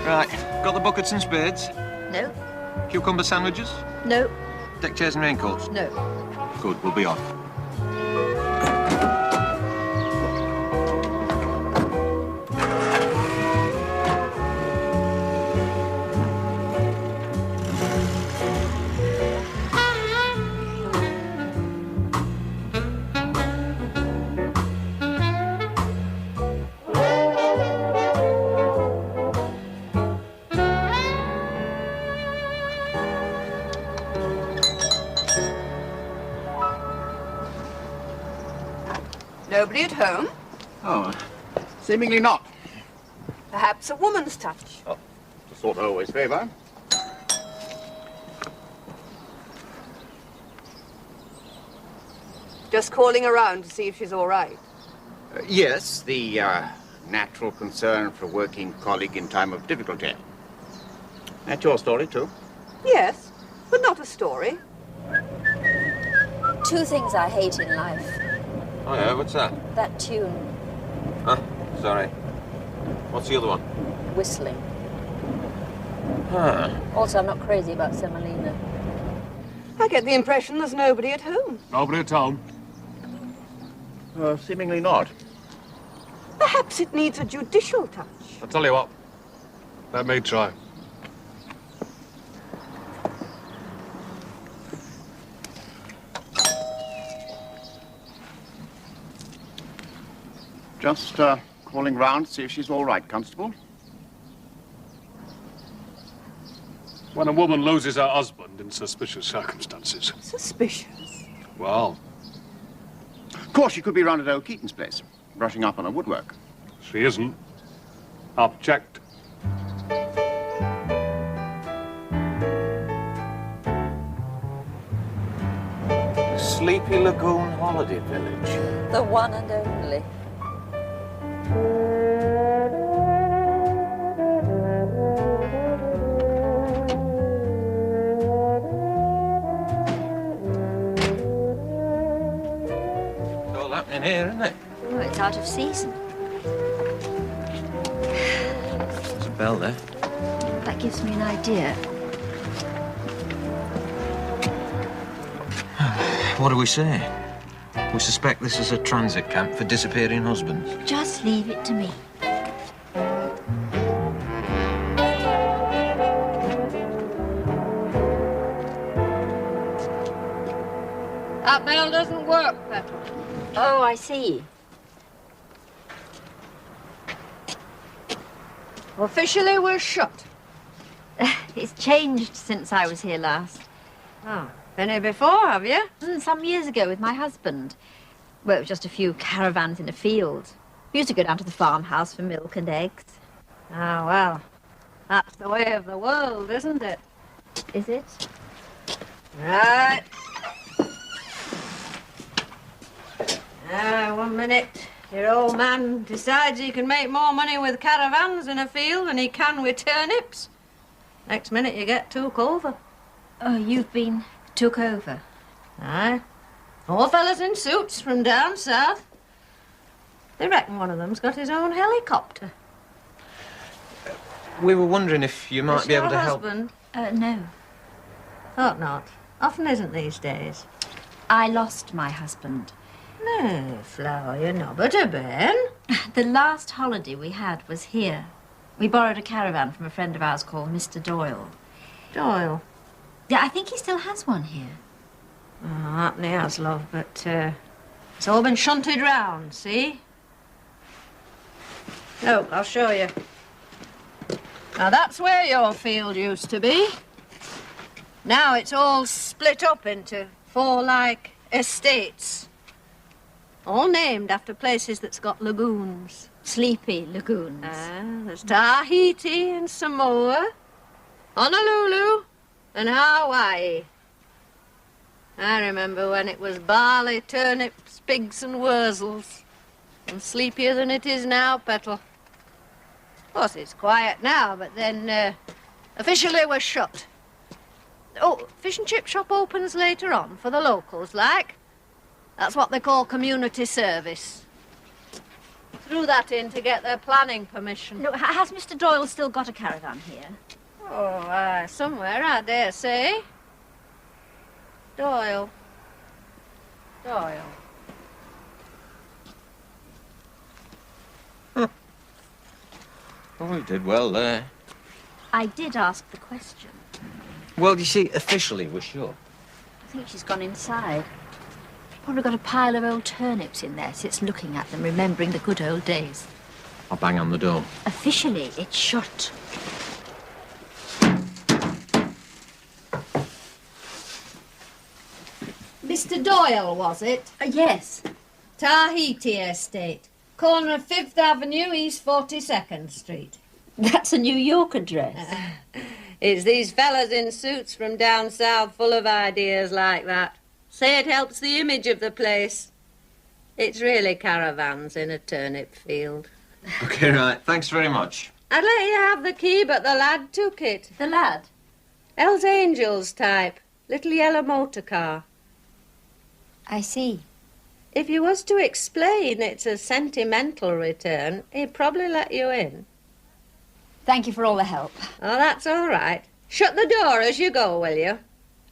Right, got the buckets and spades? No. Cucumber sandwiches? No. Deck chairs and raincoats? No. Good, we'll be off. Nobody at home? Oh, seemingly not. Perhaps a woman's touch. Oh, the sort I always favour. Just calling around to see if she's all right. Yes, the natural concern for a working colleague in time of difficulty. That's your story, too. Yes, but not a story. Two things I hate in life. Oh, yeah, what's that? That tune. Huh? Sorry. What's the other one? Whistling. Huh. Also, I'm not crazy about semolina. I get the impression there's nobody at home. Nobody at home? Seemingly not. Perhaps it needs a judicial touch. I'll tell you what. Let me try. Just calling round to see if she's all right, Constable. When a woman loses her husband in suspicious circumstances. Suspicious? Well, Of course, she could be round at old Keaton's place, brushing up on her woodwork. she isn't. I've checked. Sleepy Lagoon Holiday Village. The one and only. It's all happening here, isn't it? Oh, it's out of season. There's a bell there. That gives me an idea. What do we say? We suspect this is a transit camp for disappearing husbands. Just leave it to me. That bell doesn't work, Petal. Oh, I see. Officially, we're shut. It's changed since I was here last. Oh, been here before, have you? Some years ago with my husband. Well, it was just a few caravans in a field. We used to go down to the farmhouse for milk and eggs. Ah, well, that's the way of the world, isn't it? Is it? Right. 1 minute. Your old man decides he can make more money with caravans in a field than he can with turnips. Next minute you get took over. Oh, you've been took over. Aye. All fellas in suits from down south. They reckon one of them's got his own helicopter. We were wondering if you might Is be able your to help. husband? No. Thought not. Often isn't these days. I lost my husband. No, Flower, you're not but a bairn. The last holiday we had was here. We borrowed a caravan from a friend of ours called Mr. Doyle. Doyle. Yeah, I think he still has one here. Oh, that he has, love, but it's all been shunted round, see? Look, I'll show you. Now, that's where your field used to be. Now it's all split up into 4 like estates. All named after places that's got lagoons. Sleepy lagoons. There's Tahiti and Samoa, Honolulu and Hawaii. I remember when it was barley, turnips, pigs and wurzels. And sleepier than it is now, Petal. Of course, it's quiet now, but then officially we're shut. Oh, fish and chip shop opens later on for the locals, like. That's what they call community service. threw that in to get their planning permission. No, has Mr. Doyle still got a caravan here? Oh, somewhere, I dare say. Doyle. Oh, you did well there. I did ask the question. Well, you see, officially we're sure. I think she's gone inside. Probably got a pile of old turnips in there, sits looking at them, remembering the good old days. I'll bang on the door. Officially, it's shut. Mr. Doyle, was it? Yes. Tahiti Estate. Corner of 5th Avenue, East 42nd Street. That's a New York address. It's these fellas in suits from down south full of ideas like that. Say it helps the image of the place. It's really caravans in a turnip field. OK, right. Thanks very much. I'd let you have the key, but the lad took it. The lad? Hells Angels type. Little yellow motor car. I see. If you was to explain it's a sentimental return, he'd probably let you in. Thank you for all the help. Oh, that's all right. Shut the door as you go, will you?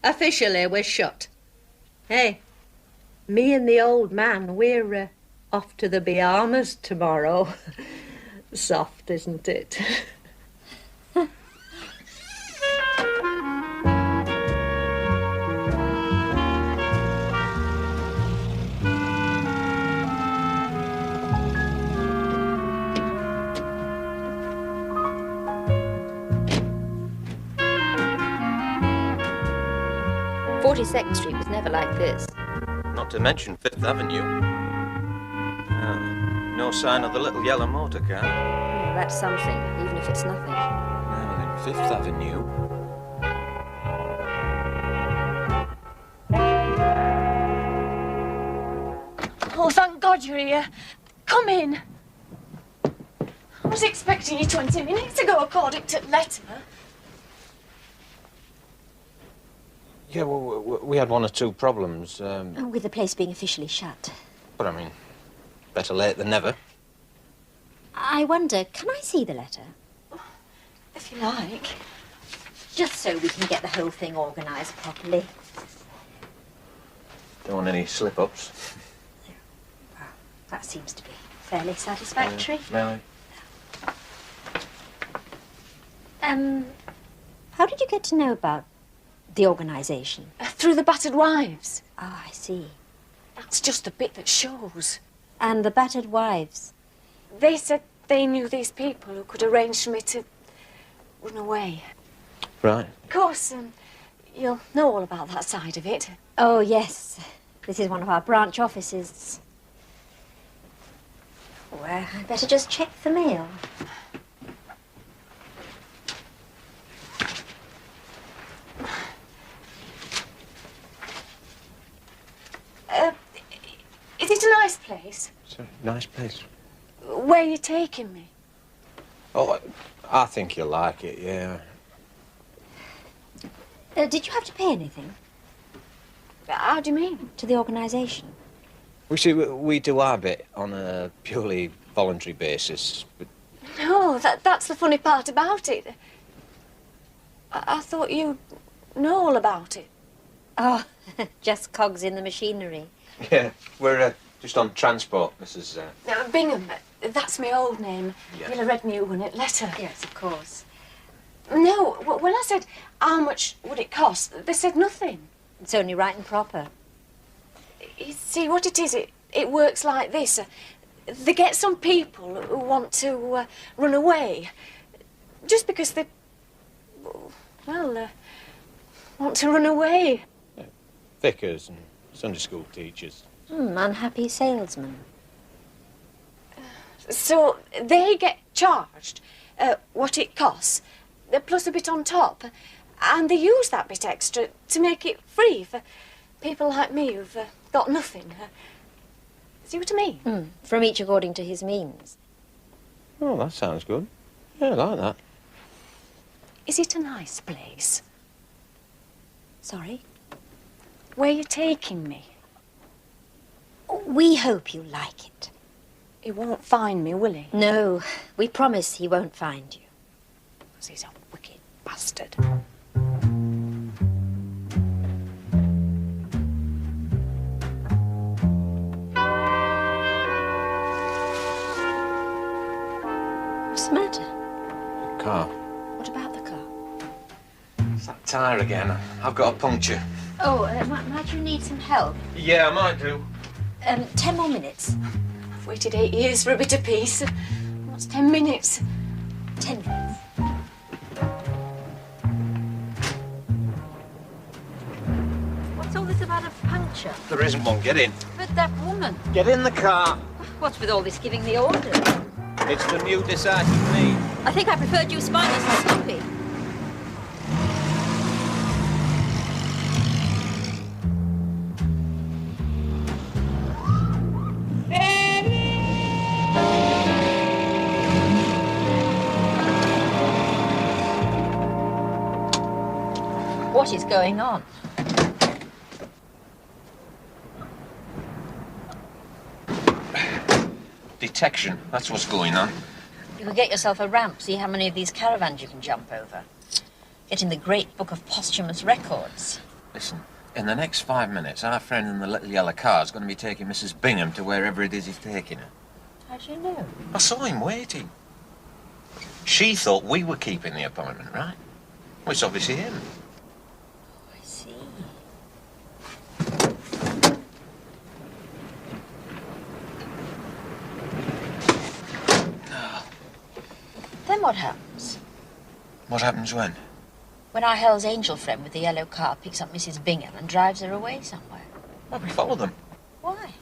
Officially, we're shut. Hey, me and the old man, we're off to the Bahamas tomorrow. Soft, isn't it? 42nd Street was never like this. Not to mention 5th Avenue. No sign of the little yellow motor car. Well, that's something, even if it's nothing. Now then, 5th Avenue. Oh, thank God you're here. Come in. I was expecting you 20 minutes ago, according to the letter. Yeah, well, we had one or two problems. With the place being officially shut. But I mean, better late than never. I wonder, can I see the letter? If you like. Just so we can get the whole thing organised properly. Don't want any slip-ups. Well, that seems to be fairly satisfactory. No. How did you get to know about the organisation? Through the battered wives. Ah, I see. That's just the bit that shows. And the battered wives? They said they knew these people who could arrange for me to run away. Right. Of course, you'll know all about that side of it. Oh, yes. This is one of our branch offices. Well, I'd better just check the mail. Is it a nice place? It's a nice place. Where are you taking me? Oh, I think you'll like it, yeah. Did you have to pay anything How do you mean? to the organisation? We see, we do our bit on a purely voluntary basis. But No, that's the funny part about it. I thought you'd know all about it. Oh, just cogs in the machinery. yeah, we're just on transport, Mrs. Bingham, that's my old name. Yeah. You'll have read me one at letter. Yes, of course. No, when I said how much would it cost, they said nothing. It's only right and proper. You see, what it is, it works like this. They get some people who want to run away just because they, want to run away. Vicars and Sunday school teachers. Unhappy salesman. So they get charged what it costs, plus a bit on top, and they use that bit extra to make it free for people like me who've got nothing. See what I mean? From each according to his means. Oh, that sounds good. Yeah, I like that. Is it a nice place? Sorry? Where are you taking me? We hope you like it. He won't find me, will he? No, we promise he won't find you. Because he's a wicked bastard. What's the matter? Car. What about the car? It's that tyre again. I've got a puncture. Oh, might you need some help? Yeah, I might do. 10 more minutes. I've waited 8 years for a bit of peace. What's 10 minutes? 10 minutes. What's all this about a puncture? There isn't one. Get in. But that woman. Get in the car. What's with all this giving the order? It's the new decisive need. I think I preferred you spineless and sloppy. What is going on? Detection. That's what's going on. You could get yourself a ramp, see how many of these caravans you can jump over. Get in the great book of posthumous records. Listen, in the next 5 minutes, our friend in the little yellow car is going to be taking Mrs. Bingham to wherever it is he's taking her. How do you know? I saw him waiting. She thought we were keeping the appointment, right? Well, it's obviously him. I see. Then what happens? What happens when? When our Hell's Angel friend with the yellow car picks up Mrs. Bingham and drives her away somewhere. Well, we follow them. Why?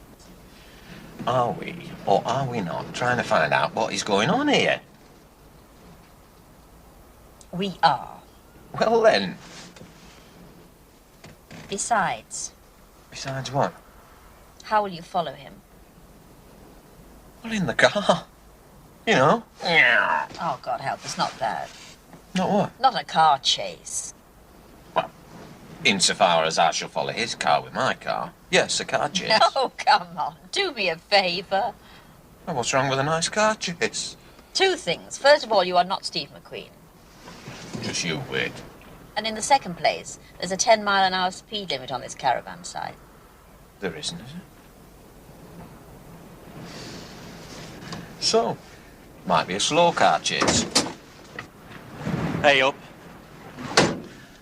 Are we, or are we not, trying to find out what is going on here? We are. Well, then. Besides, Besides what? how will you follow him? Well, in the car. You know. Oh, God help us, not that. Not what? Not a car chase. Well, insofar as I shall follow his car with my car. Yes, a car chase. No, come on, do me a favour. Well, what's wrong with a nice car chase? 2 things. First of all, you are not Steve McQueen. Just you wait. And in the second place, there's a 10-mile-an-hour speed limit on this caravan side. There isn't, is it? So, might be a slow car chase. Hey up.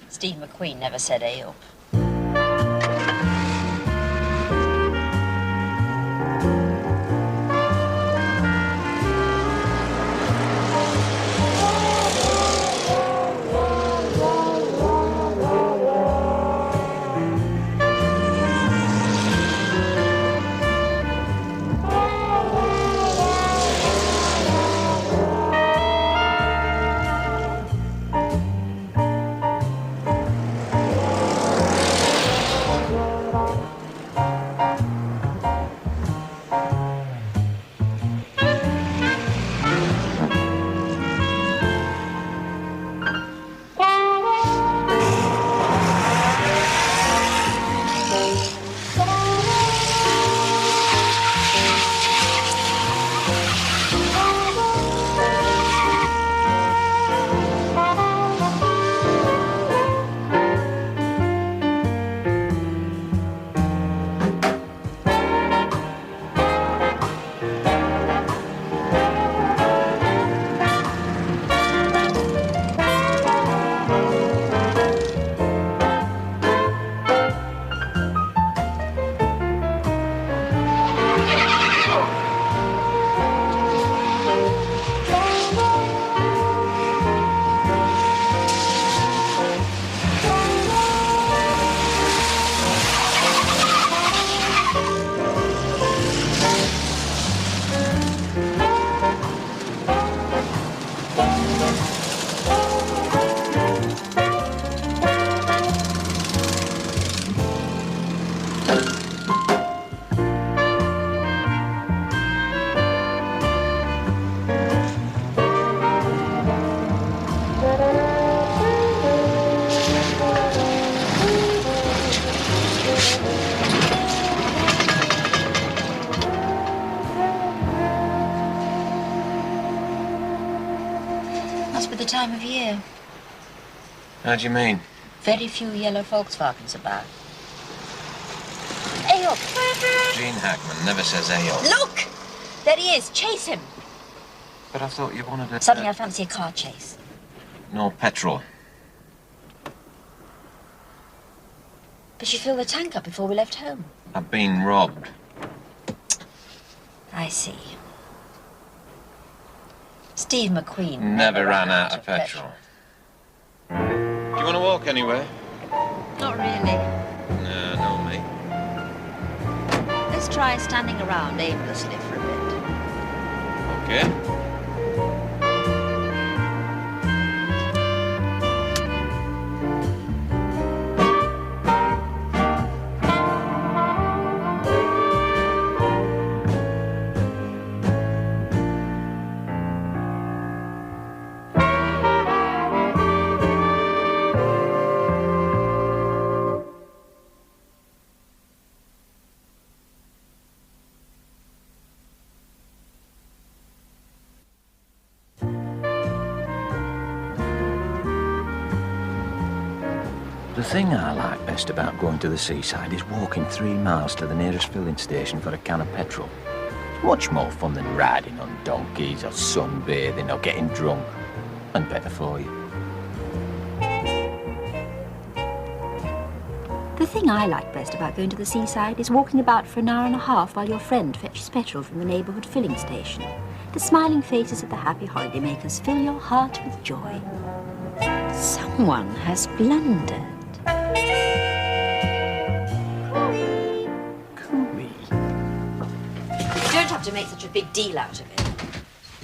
Steve McQueen never said "Hey up." How do you mean? Very few yellow Volkswagens about. Hey up! Gene Hackman never says hey up. Look! There he is. Chase him. But I thought you wanted a... Suddenly I fancy a car chase. No petrol. But you filled the tank up before we left home. I've been robbed. I see. Steve McQueen Never ran out of petrol. Do you want to walk anywhere? Not really. No, no, me. Let's try standing around aimlessly for a bit. Okay. The thing I like best about going to the seaside is walking 3 miles to the nearest filling station for a can of petrol. It's much more fun than riding on donkeys or sunbathing or getting drunk. And better for you. The thing I like best about going to the seaside is walking about for an hour and a half while your friend fetches petrol from the neighbourhood filling station. The smiling faces of the happy holidaymakers fill your heart with joy. Someone has blundered. Cooey. You don't have to make such a big deal out of it.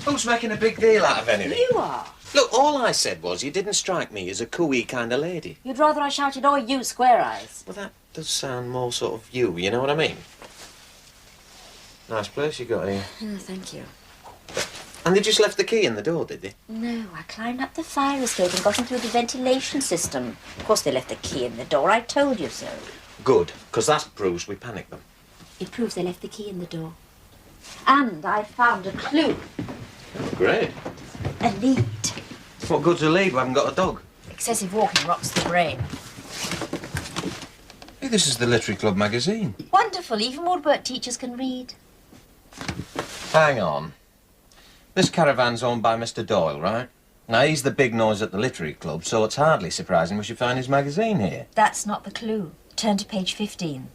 Who's making a big deal out of anything? You are. Look, all I said was you didn't strike me as a cooey kind of lady. You'd rather I shouted, "Oh, you, Square Eyes." Well, that does sound more sort of you know what I mean? Nice place you got here. Oh, thank you. And they just left the key in the door, did they? No, I climbed up the fire escape and got in through the ventilation system. Of course they left the key in the door. I told you so. Good, because that proves we panicked them. It proves they left the key in the door. And I found a clue. Oh, great. A lead. What good's a lead? We haven't got a dog. Excessive walking rots the brain. Hey, this is the Literary Club magazine. Wonderful. Even woodwork teachers can read. Hang on. This caravan's owned by Mr. Doyle, right? Now, he's the big nose at the Literary Club, so it's hardly surprising we should find his magazine here. That's not the clue. Turn to page 15.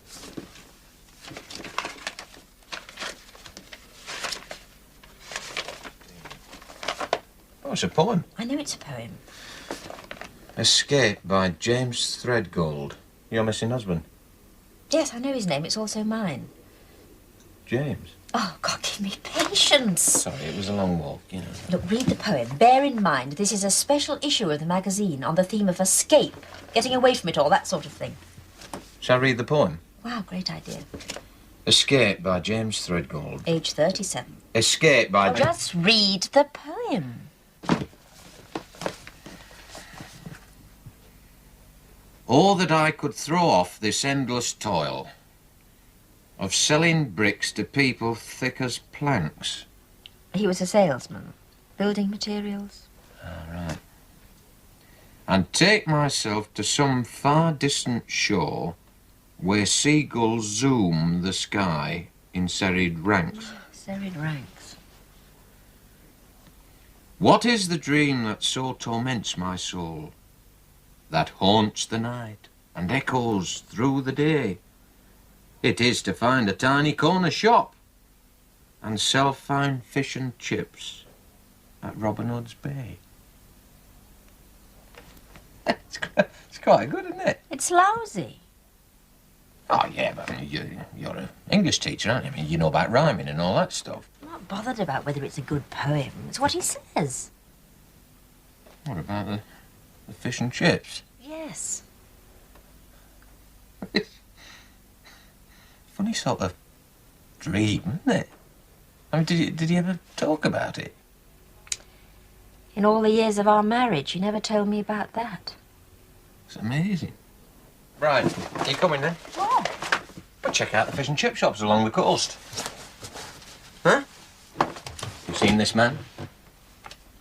Oh, it's a poem. I know it's a poem. Escape by James Threadgold. Your missing husband. Yes, I know his name. It's also mine. James. Oh, God, give me patience. Sorry, it was a long walk, you know. Look, read the poem. Bear in mind, this is a special issue of the magazine on the theme of escape, getting away from it all, that sort of thing. Shall I read the poem? Wow, great idea. Escape by James Threadgold. Age 37. Escape by... Just read the poem. Oh, that I could throw off this endless toil of selling bricks to people thick as planks. He was a salesman. Building materials. All right. And take myself to some far distant shore where seagulls zoom the sky in serried ranks. Serried ranks. What is the dream that so torments my soul, that haunts the night and echoes through the day? It is to find a tiny corner shop and sell fine fish and chips at Robin Hood's Bay. It's quite good, isn't it? It's lousy. Oh, yeah, but I mean, you're an English teacher, aren't you? I mean, you know about rhyming and all that stuff. I'm not bothered about whether it's a good poem. It's what he says. What about the fish and chips? Yes. Funny sort of dream, isn't it? I mean, did you ever talk about it? In all the years of our marriage, he never told me about that. It's amazing. Right, are you coming then? What? Well, check out the fish and chip shops along the coast. Huh? You seen this man?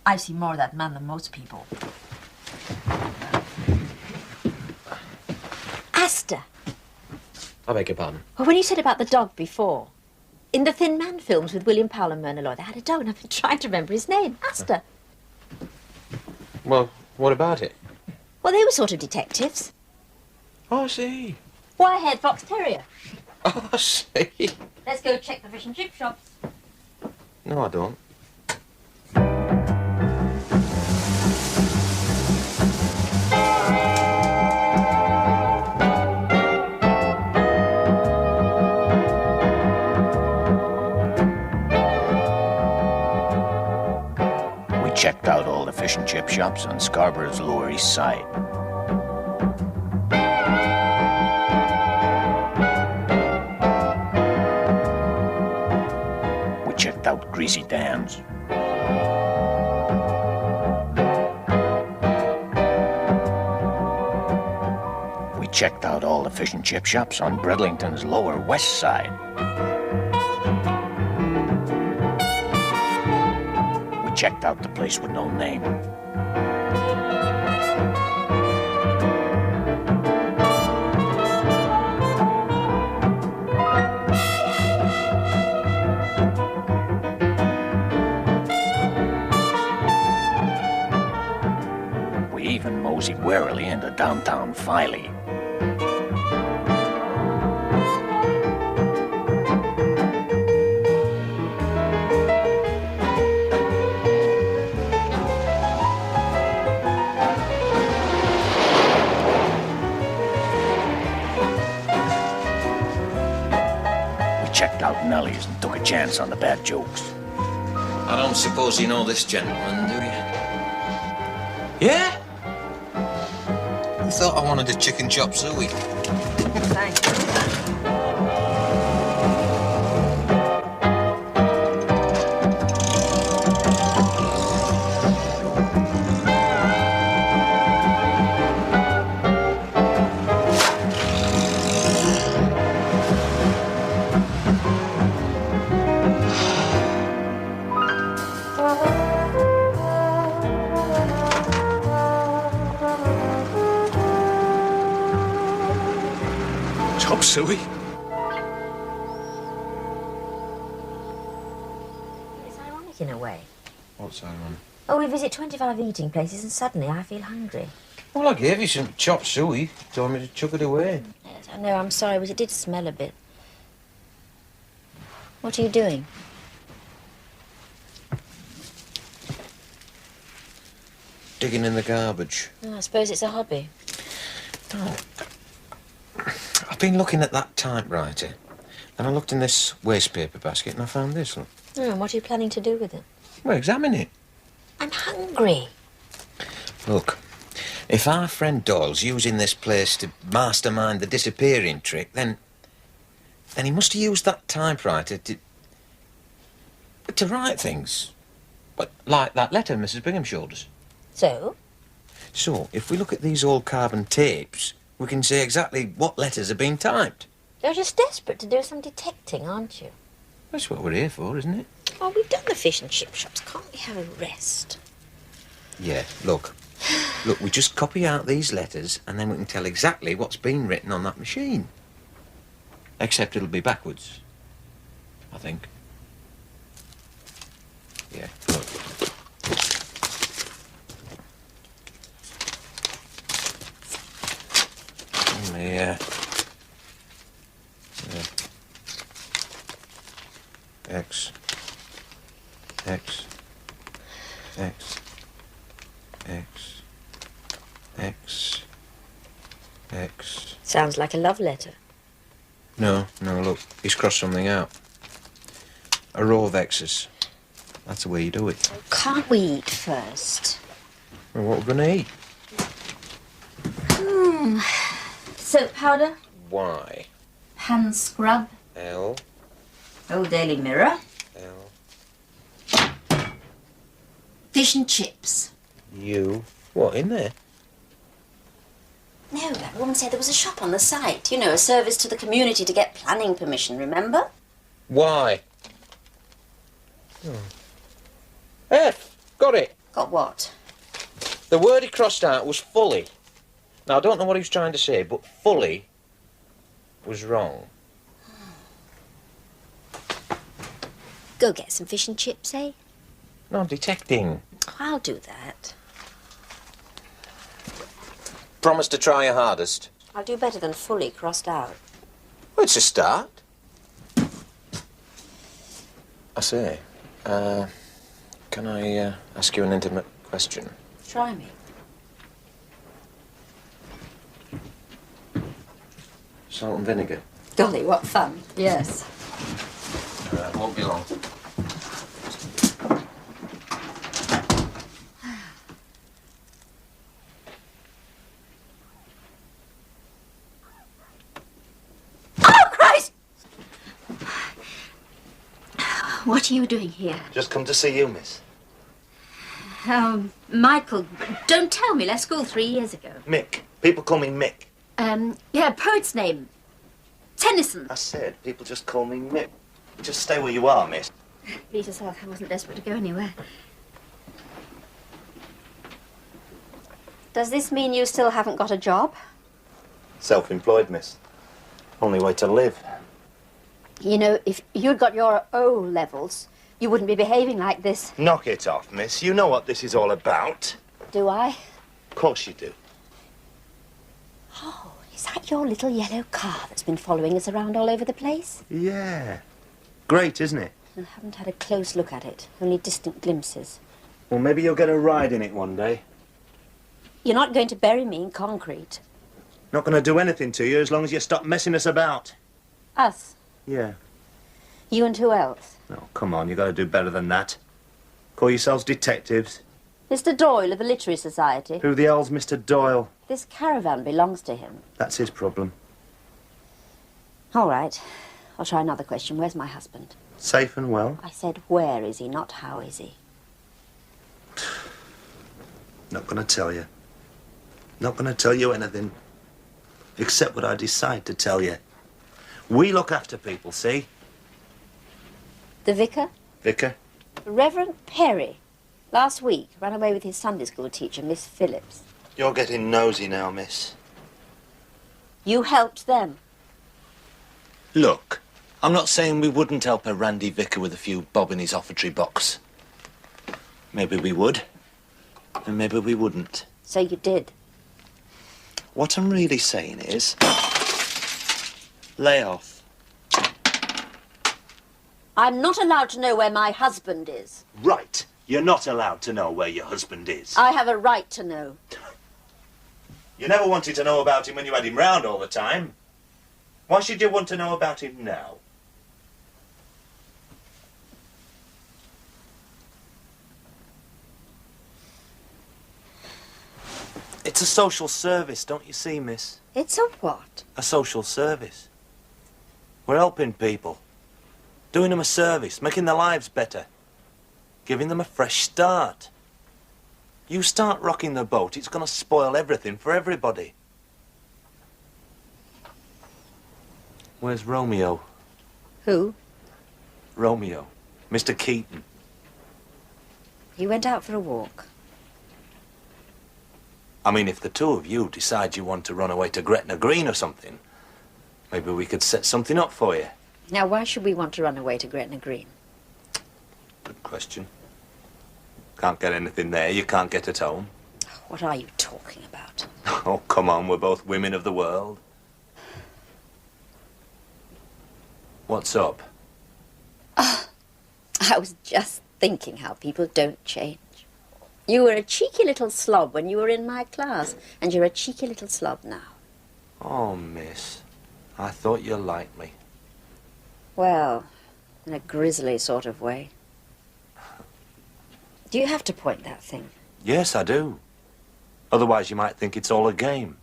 I've seen more of that man than most people. Asta. I beg your pardon? Well, when you said about the dog before, in the Thin Man films with William Powell and Myrna Loy, they had a dog, and I've been trying to remember his name. Asta. Well, what about it? Well, they were sort of detectives. Oh, I see. Wire-haired fox terrier. Oh, I see. Let's go check the fish and chip shops. No, I don't. We checked out all the fish and chip shops on Scarborough's Lower East Side. We checked out Greasy Dan's. We checked out all the fish and chip shops on Bridlington's Lower West Side. We checked out the place with no name. We even moseyed warily into downtown Filey. Checked out Nellie's and took a chance on the bad jokes. I don't suppose you know this gentleman, do you? Yeah? I thought I wanted a chicken chop suey. Thanks. Chop suey? It's ironic in a way. What's ironic? Oh, we visit 25 eating places and suddenly I feel hungry. Well, I gave you some chopped suey. Told me to chuck it away. Yes, I know, I'm sorry, but it did smell a bit. What are you doing? Digging in the garbage. Oh, I suppose it's a hobby. No. I've been looking at that typewriter. And I looked in this wastepaper basket and I found this. Look. Oh, and what are you planning to do with it? Well, examine it. I'm hungry. Look, if our friend Doyle's using this place to mastermind the disappearing trick, then he must have used that typewriter to write things. But like that letter Mrs. Bingham showed us. So? So, if we look at these old carbon tapes, we can see exactly what letters are being typed. You're just desperate to do some detecting, aren't you? That's what we're here for, isn't it? Oh, we've done the fish and chip shops. Can't we have a rest? Yeah, look. Look, we just copy out these letters and then we can tell exactly what's been written on that machine. Except it'll be backwards, I think. Yeah, look. Yeah. X. X. X. X. X. X. Sounds like a love letter. No, look. He's crossed something out. A row of X's. That's the way you do it. Can't we eat first? Well, what are we going to eat? Soap powder, Y. hand scrub, L. Old Daily Mirror, L. fish and chips. U. What, in there? No, that woman said there was a shop on the site. You know, a service to the community to get planning permission, remember? Y. F. Got it. Got what? The word he crossed out was fully. Now, I don't know what he was trying to say, but fully was wrong? Go get some fish and chips, eh? No, detecting. I'll do that. Promise to try your hardest. I'll do better than fully crossed out. Well, it's a start. I say, can I ask you an intimate question? Try me. Salt and vinegar. Golly, what fun. Yes. Won't be long. Oh, Christ! What are you doing here? Just come to see you, miss. Michael, don't tell me. Left school 3 years ago. Mick. People call me Mick. Yeah, poet's name. Tennyson. I said, people just call me Mick. Just stay where you are, miss. Please yourself, I wasn't desperate to go anywhere. Does this mean you still haven't got a job? Self-employed, miss. Only way to live. You know, if you'd got your O levels, you wouldn't be behaving like this. Knock it off, miss. You know what this is all about. Do I? Of course you do. Oh, is that your little yellow car that's been following us around all over the place? Yeah. Great, isn't it? I haven't had a close look at it, only distant glimpses. Well, maybe you'll get a ride in it one day. You're not going to bury me in concrete. Not going to do anything to you as long as you stop messing us about. Us? Yeah. You and who else? Oh, come on, you got to do better than that. Call yourselves detectives. Mr. Doyle of the Literary Society. Who the hell's Mr. Doyle? This caravan belongs to him. That's his problem. All right. I'll try another question. Where's my husband? Safe and well. I said, where is he, not how is he? Not going to tell you. Not going to tell you anything. Except what I decide to tell you. We look after people, see? The vicar? Vicar? Reverend Perry. Last week, ran away with his Sunday school teacher, Miss Phillips. You're getting nosy now, miss. You helped them. Look, I'm not saying we wouldn't help a randy vicar with a few bob in his offertory box. Maybe we would, and maybe we wouldn't. So you did. What I'm really saying is, lay off. I'm not allowed to know where my husband is. Right. You're not allowed to know where your husband is. I have a right to know. You never wanted to know about him when you had him round all the time. Why should you want to know about him now? It's a social service, don't you see, miss? It's a what? A social service. We're helping people. Doing them a service, making their lives better. Giving them a fresh start. You start rocking the boat, it's going to spoil everything for everybody. Where's Romeo? Who? Romeo. Mr. Keaton. He went out for a walk. I mean, if the two of you decide you want to run away to Gretna Green or something, maybe we could set something up for you. Now, why should we want to run away to Gretna Green? Good question. Can't get anything there you can't get at home. What are you talking about? Oh, come on, we're both women of the world. What's up? I was just thinking how people don't change. You were a cheeky little slob when you were in my class, and you're a cheeky little slob now. Oh, miss, I thought you liked me. Well, in a grisly sort of way. Do you have to point that thing? Yes, I do. Otherwise you might think it's all a game.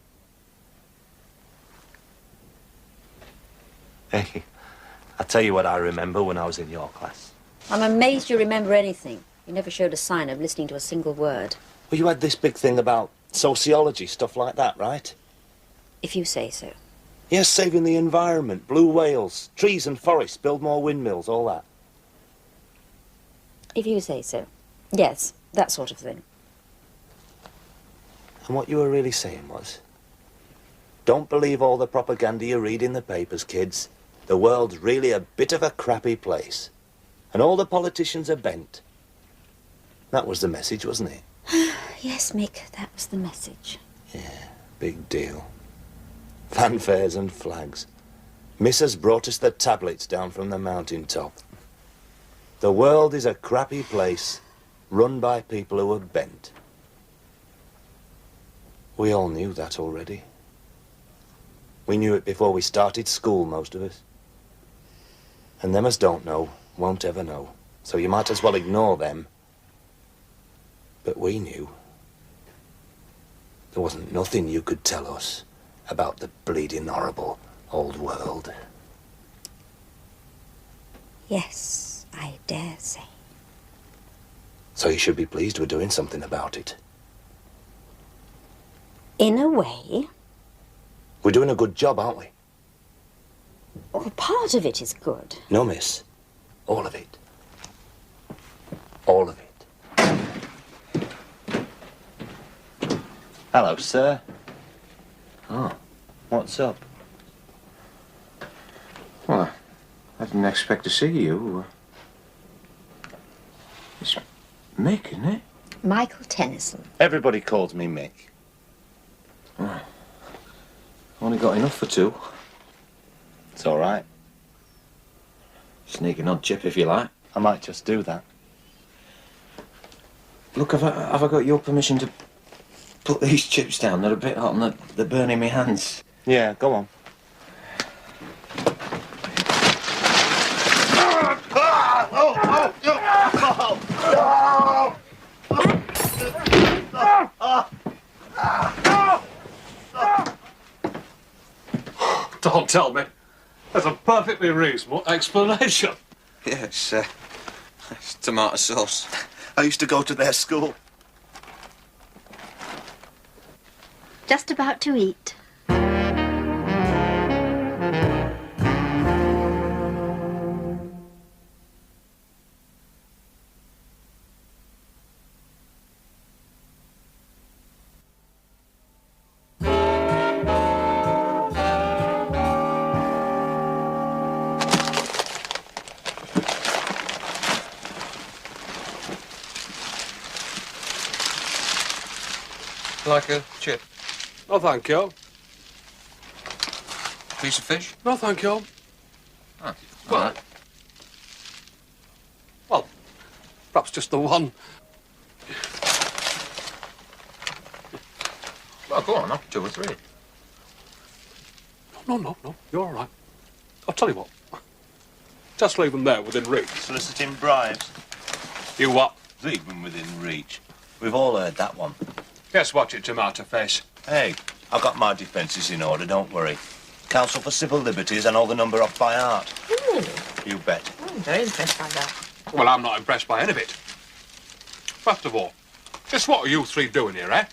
Hey, I'll tell you what I remember when I was in your class. I'm amazed you remember anything. You never showed a sign of listening to a single word. Well, you had this big thing about sociology, stuff like that, right? If you say so. Yes, saving the environment, blue whales, trees and forests, build more windmills, all that. If you say so. Yes, that sort of thing. And what you were really saying was, Don't believe all the propaganda you read in the papers, kids. The world's really a bit of a crappy place. And all the politicians are bent. That was the message, wasn't it? Yes, Mick, that was the message. Yeah, big deal. Fanfares and flags. Missus brought us the tablets down from the mountaintop. The world is a crappy place, run by people who are bent. We all knew that already. We knew it before we started school, most of us. And them as don't know won't ever know. So you might as well ignore them. But we knew. There wasn't nothing you could tell us about the bleeding horrible old world. Yes, I dare say. So you should be pleased we're doing something about it. In a way. We're doing a good job, aren't we? Well, part of it is good. No, miss. All of it. All of it. Hello, sir. Oh, what's up? Well, I didn't expect to see you. It's Mick, isn't it? Michael Tennyson. Everybody calls me Mick. Oh. Only got enough for two. It's all right. Sneak an odd chip if you like. I might just do that. Look, have I got your permission to put these chips down? They're a bit hot and they're burning my hands. Yeah, go on. Don't tell me. That's a perfectly reasonable explanation. Yes, it's tomato sauce. I used to go to their school. Just about to eat. Like a chip? No, thank you. Piece of fish? No, thank you. Oh, Well, all right. Well, perhaps just the one. Well, go on, I'll 2 or 3. No, you're all right. I'll tell you what. Just leave them there within reach. Soliciting bribes. You what? Leave them within reach. We've all heard that one. Guess what, you tomato face? Hey, I've got my defences in order, don't worry. Council for Civil Liberties, I know the number off by heart. Really? You bet. I'm very impressed by that. Well, I'm not impressed by any of it. First of all, just what are you three doing here, eh?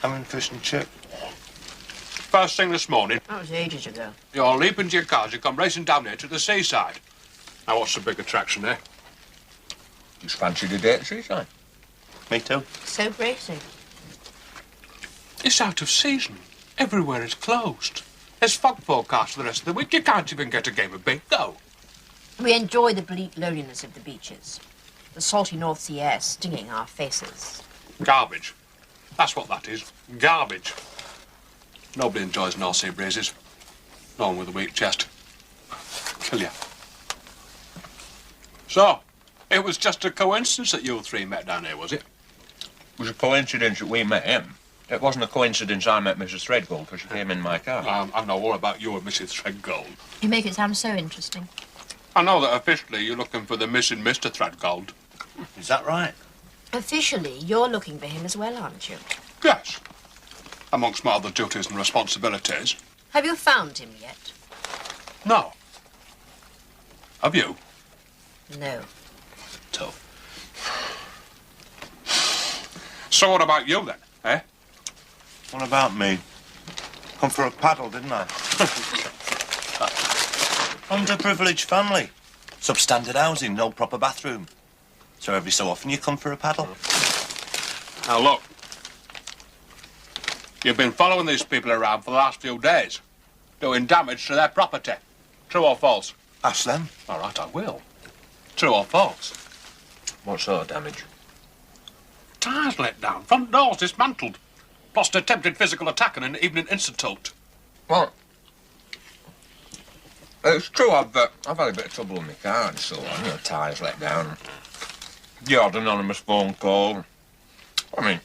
Having fish and chip. First thing this morning, That was ages ago. you're leaping into your cars, you come racing down here to the seaside. Now, what's the big attraction there? Just fancied a day at the seaside. Me too. So bracing. It's out of season. Everywhere is closed. There's fog forecast for the rest of the week. You can't even get a game of bingo. We enjoy the bleak loneliness of the beaches. The salty North Sea air stinging our faces. Garbage. That's what that is. Garbage. Nobody enjoys North Sea breezes. No one with a weak chest. Kill you. So, it was just a coincidence that you three met down here, was it? It was a coincidence that we met him. It wasn't a coincidence I met Mrs. Threadgold because she came in my car. I know all about you and Mrs. Threadgold. You make it sound so interesting. I know that officially you're looking for the missing Mr. Threadgold. Is that right? Officially, you're looking for him as well, aren't you? Yes. Amongst my other duties and responsibilities. Have you found him yet? No. Have you? No. Tough. So what about you then, eh? What about me? Come for a paddle, didn't I? Underprivileged family. Substandard housing, no proper bathroom. So every so often you come for a paddle. Now look. You've been following these people around for the last few days, doing damage to their property. True or false? Ask them. All right, I will. True or false? What sort of damage? Tires let down, front doors dismantled, plus attempted physical attack and an evening institute. Well, it's true, I've had a bit of trouble with my car and so on. You know, tyres let down. You had an anonymous phone call. I mean,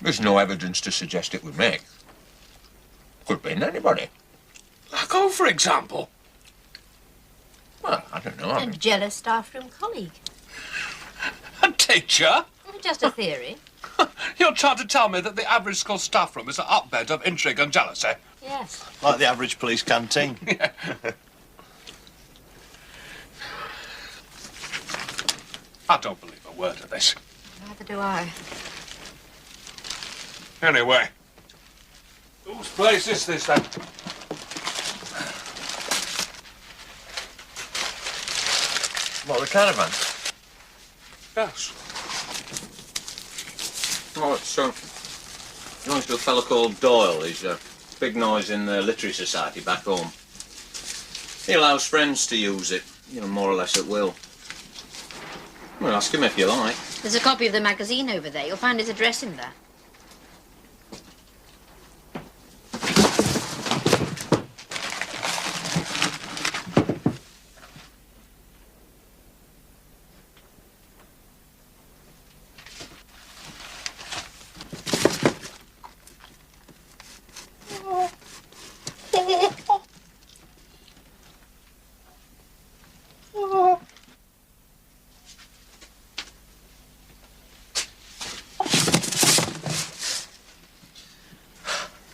there's no evidence to suggest it was me. Could have been anybody. Like who, for example? Well, I don't know. A jealous staff room colleague. A teacher? Just a theory. You're trying to tell me that the average school staff room is a hotbed of intrigue and jealousy? Yes. Like the average police canteen. I don't believe a word of this. Neither do I. Anyway, whose place is this, then? What, the caravan? Yes. Oh, it's belongs to a fellow called Doyle. He's a big noise in the Literary Society back home. He allows friends to use it, you know, more or less at will. Well, ask him if you like. There's a copy of the magazine over there. You'll find his address in there.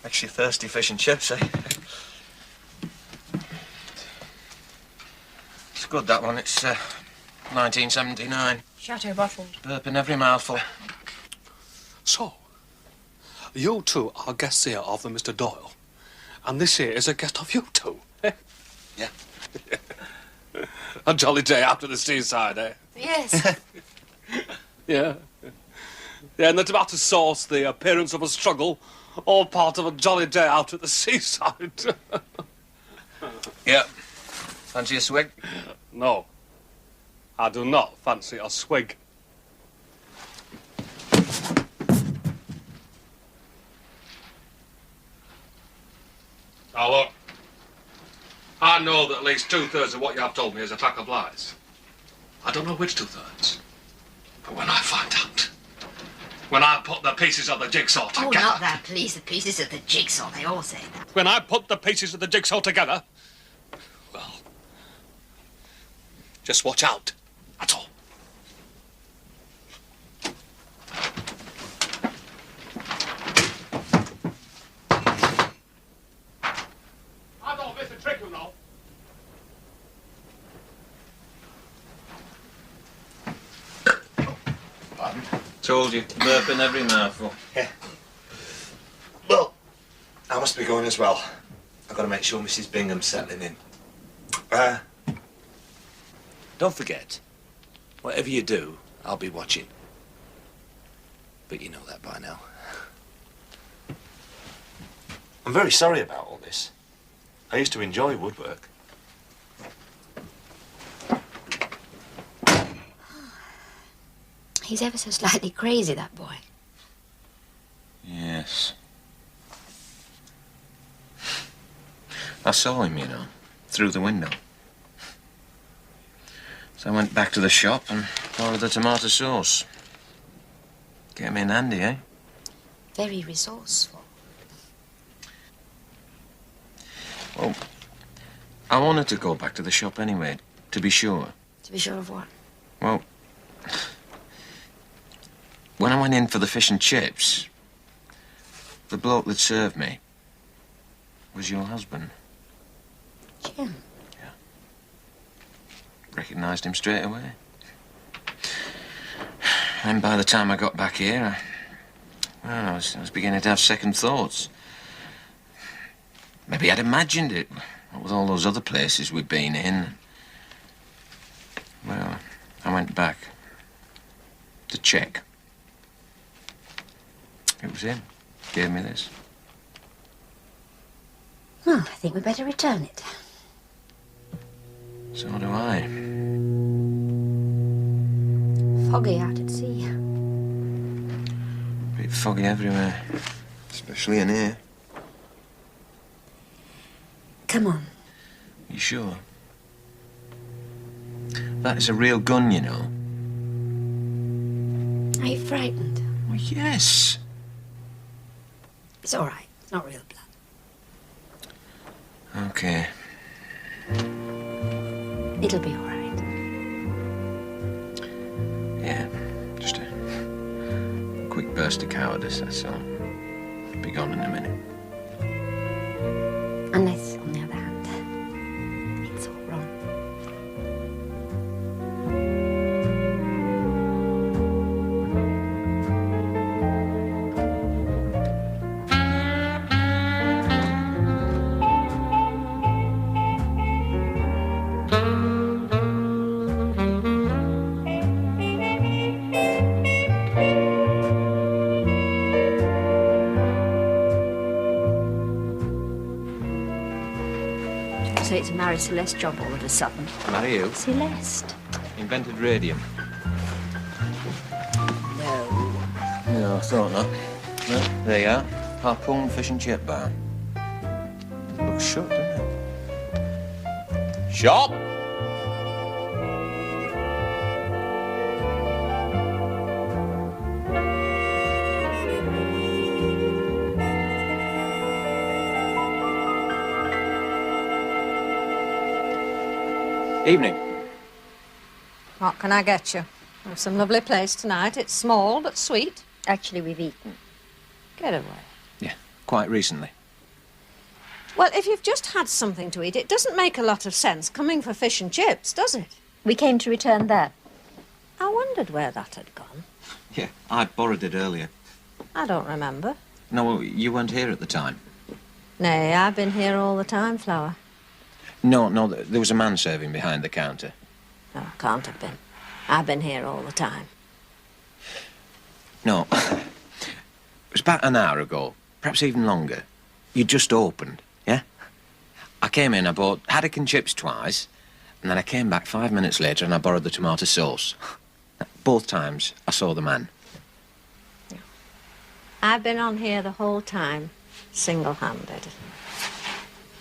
Makes you thirsty fish and chips, eh? It's good, that one. It's 1979. Chateau bottled. Burping every mouthful. So, you two are guests here of the Mr. Doyle, and this here is a guest of you two, eh? Yeah. A jolly day after the seaside, eh? Yes. Yeah. Yeah, and the tomato sauce, the appearance of a struggle, all part of a jolly day out at the seaside. Yeah. Fancy a swig? No, I do not fancy a swig. Now look, I know that at least 2/3 of what you have told me is a pack of lies. I don't know which 2/3, but when I find out, when I put the pieces of the jigsaw together... Oh, not that, please. The pieces of the jigsaw. They all say that. When I put the pieces of the jigsaw together, well, just watch out. That's all. I don't miss a trick, you know. Pardon? Told you, burping every mouthful. Yeah. Well, I must be going as well. I've got to make sure Mrs. Bingham's settling in. Don't forget, whatever you do, I'll be watching. But you know that by now. I'm very sorry about all this. I used to enjoy woodwork. He's ever so slightly crazy, that boy. Yes. I saw him, you know, through the window. So I went back to the shop and borrowed the tomato sauce. Came in handy, eh? Very resourceful. Well, I wanted to go back to the shop anyway, to be sure. To be sure of what? Well, when I went in for the fish and chips, the bloke that served me was your husband. Jim. Yeah. Recognised him straight away. And by the time I got back here, I was beginning to have second thoughts. Maybe I'd imagined it, what with all those other places we'd been in. Well, I went back to check. It was him. gave me this. Well, I think we'd better return it. So do I. Foggy out at sea. Bit foggy everywhere, especially in here. Come on. You sure? That is a real gun, you know. Are you frightened? Well, yes. It's all right. It's not real blood. Okay. It'll be all right. Yeah, just a quick burst of cowardice, that's all. Be gone in a minute. Unless, on the other hand, it's all wrong. So it's a marry Celeste job all of a sudden. Marry you? Celeste? Invented radium. No. No, I thought not. Well, there you are. Harpoon fish and chip bar. Looks shut, doesn't it? Shop! Evening. What can I get you? There's some lovely place tonight. It's small but sweet. Actually, we've eaten. Get away. Yeah, quite recently. Well, if you've just had something to eat, it doesn't make a lot of sense coming for fish and chips, does it? We came to return that. I wondered where that had gone. Yeah, I borrowed it earlier. I don't remember. No, you weren't here at the time. Nay, I've been here all the time, Flower. No, there was a man serving behind the counter. No, can't have been. I've been here all the time. No, it was about an hour ago, perhaps even longer. You just opened, yeah? I came in, I bought haddock and chips twice, and then I came back 5 minutes later and I borrowed the tomato sauce. Both times I saw the man. I've been on here the whole time, single-handed.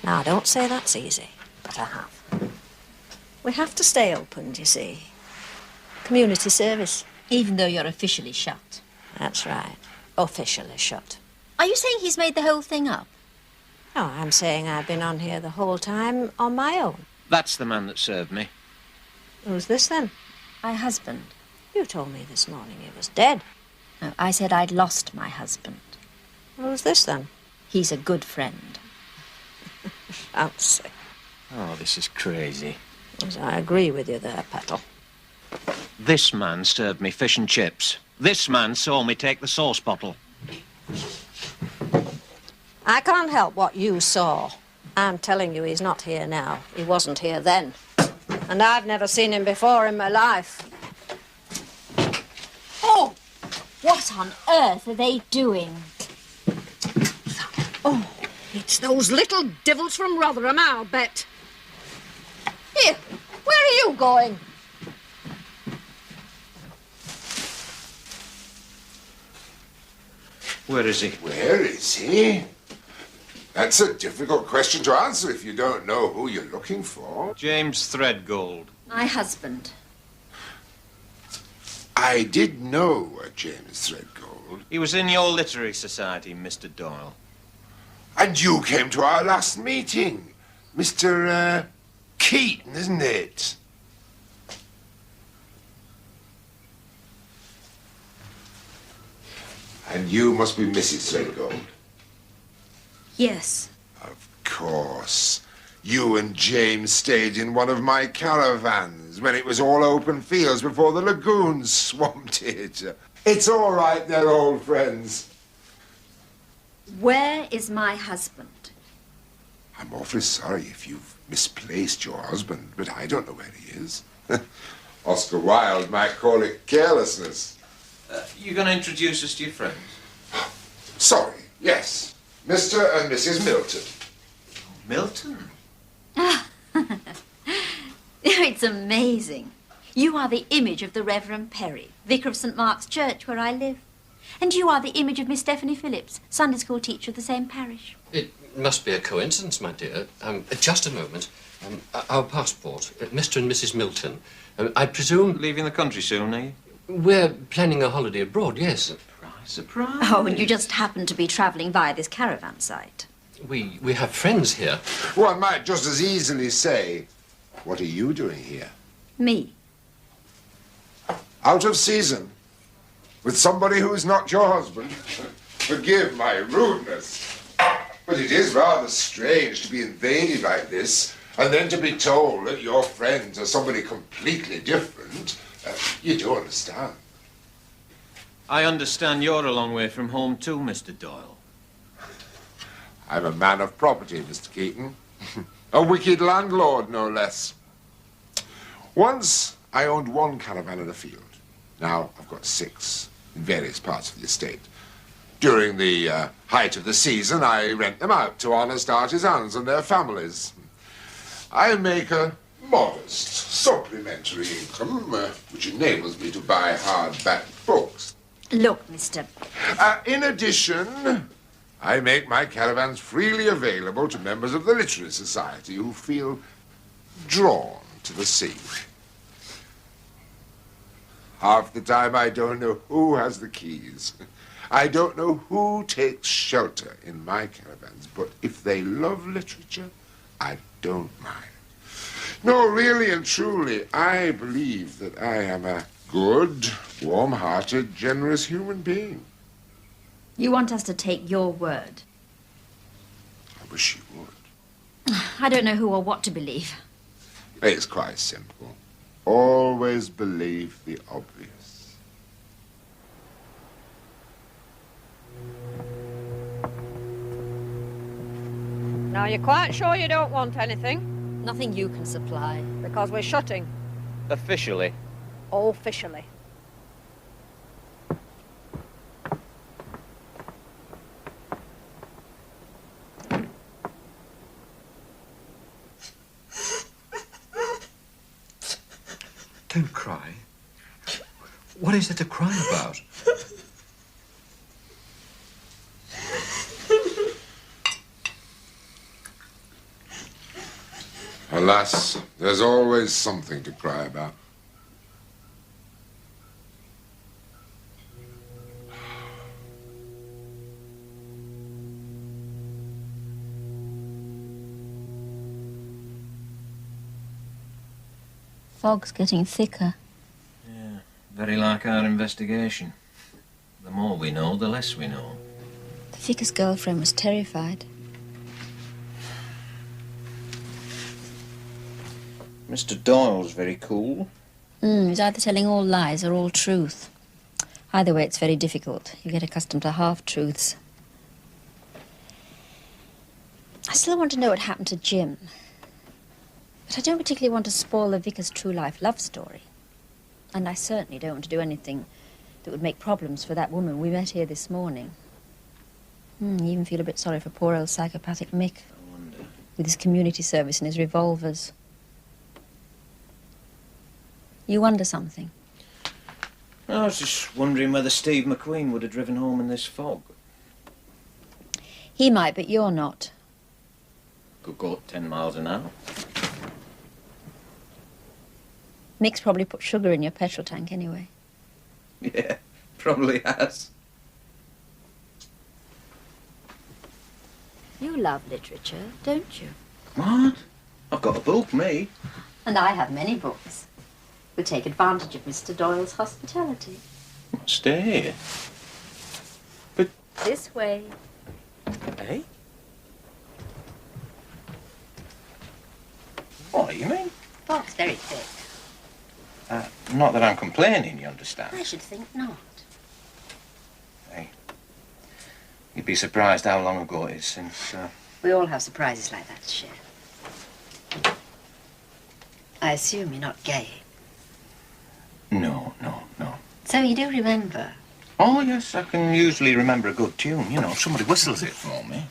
Now, don't say that's easy, but I have. We have to stay open, you see. Community service. Even though you're officially shut. That's right. Officially shut. Are you saying he's made the whole thing up? No, I'm saying I've been on here the whole time on my own. That's the man that served me. Who's this, then? My husband. You told me this morning he was dead. No, I said I'd lost my husband. Who's this, then? He's a good friend. Fancy. Oh, this is crazy. Yes, I agree with you there, Petal. This man served me fish and chips. This man saw me take the sauce bottle. I can't help what you saw. I'm telling you, he's not here now. He wasn't here then. And I've never seen him before in my life. Oh! What on earth are they doing? Oh, it's those little devils from Rotherham, I'll bet. Here, where are you going? Where is he? Where is he? That's a difficult question to answer if you don't know who you're looking for. James Threadgold. My husband. I did know a James Threadgold. He was in your literary society, Mr. Doyle. And you came to our last meeting. Mr. Keaton, isn't it? And you must be Mrs. Threadgold. Yes. Of course. You and James stayed in one of my caravans when it was all open fields before the lagoons swamped it. It's all right, they're old friends. Where is my husband? I'm awfully sorry if you've misplaced your husband, but I don't know where he is. Oscar Wilde might call it carelessness. You going to introduce us to your friends? Sorry, Yes, Mr. and Mrs. Milton. Milton? It's amazing. You are the image of the Reverend Perry, vicar of St. Mark's Church, where I live. And you are the image of Miss Stephanie Phillips, Sunday school teacher of the same parish. It must be a coincidence, my dear. Just a moment. Our passport, Mr. and Mrs. Milton. I presume... Leaving the country soon, are you? We're planning a holiday abroad, yes. Surprise. Oh, and you just happen to be travelling via this caravan site. We have friends here. One might just as easily say, what are you doing here? Me. Out of season? With somebody who is not your husband? Forgive my rudeness. But it is rather strange to be invaded like this, and then to be told that your friends are somebody completely different. You do understand. I understand you're a long way from home too, Mr. Doyle. I'm a man of property, Mr. Keaton. A wicked landlord, no less. Once, I owned one caravan in a field. Now, I've got 6 in various parts of the estate. During the height of the season, I rent them out to honest artisans and their families. I make a modest supplementary income, which enables me to buy hardback books. Look, Mr. In addition, I make my caravans freely available to members of the Literary Society who feel drawn to the sea. Half the time I don't know who has the keys. I don't know who takes shelter in my caravans, but if they love literature, I don't mind. No, really and truly, I believe that I am a good, warm-hearted, generous human being. You want us to take your word. I wish you would. I don't know who or what to believe. It's quite simple. Always believe the obvious. Now, you're quite sure you don't want anything? Nothing you can supply. Because we're shutting. Officially. Officially. Don't cry. What is there to cry about? Alas, there's always something to cry about. Fog's getting thicker. Yeah, very like our investigation. The more we know, the less we know. The vicar's girlfriend was terrified. Mr. Doyle's very cool. He's either telling all lies or all truth. Either way, it's very difficult. You get accustomed to half-truths. I still want to know what happened to Jim. But I don't particularly want to spoil the vicar's true-life love story. And I certainly don't want to do anything that would make problems for that woman we met here this morning. You even feel a bit sorry for poor old psychopathic Mick. I wonder. With his community service and his revolvers. You wonder something? I was just wondering whether Steve McQueen would have driven home in this fog. He might, but you're not. Could go 10 miles an hour. Mick's probably put sugar in your petrol tank anyway. Yeah, probably has. You love literature, don't you? What? I've got a book, me. And I have many books. We'll take advantage of Mr. Doyle's hospitality. Stay here. But... This way. Eh? What do you mean? Fog's very thick. Not that I'm complaining, you understand. I should think not. Hey, you'd be surprised how long ago it is since... We all have surprises like that to share. I assume you're not gay. No. So you do remember Oh, yes, I can usually remember a good tune. You know, somebody whistles it for me.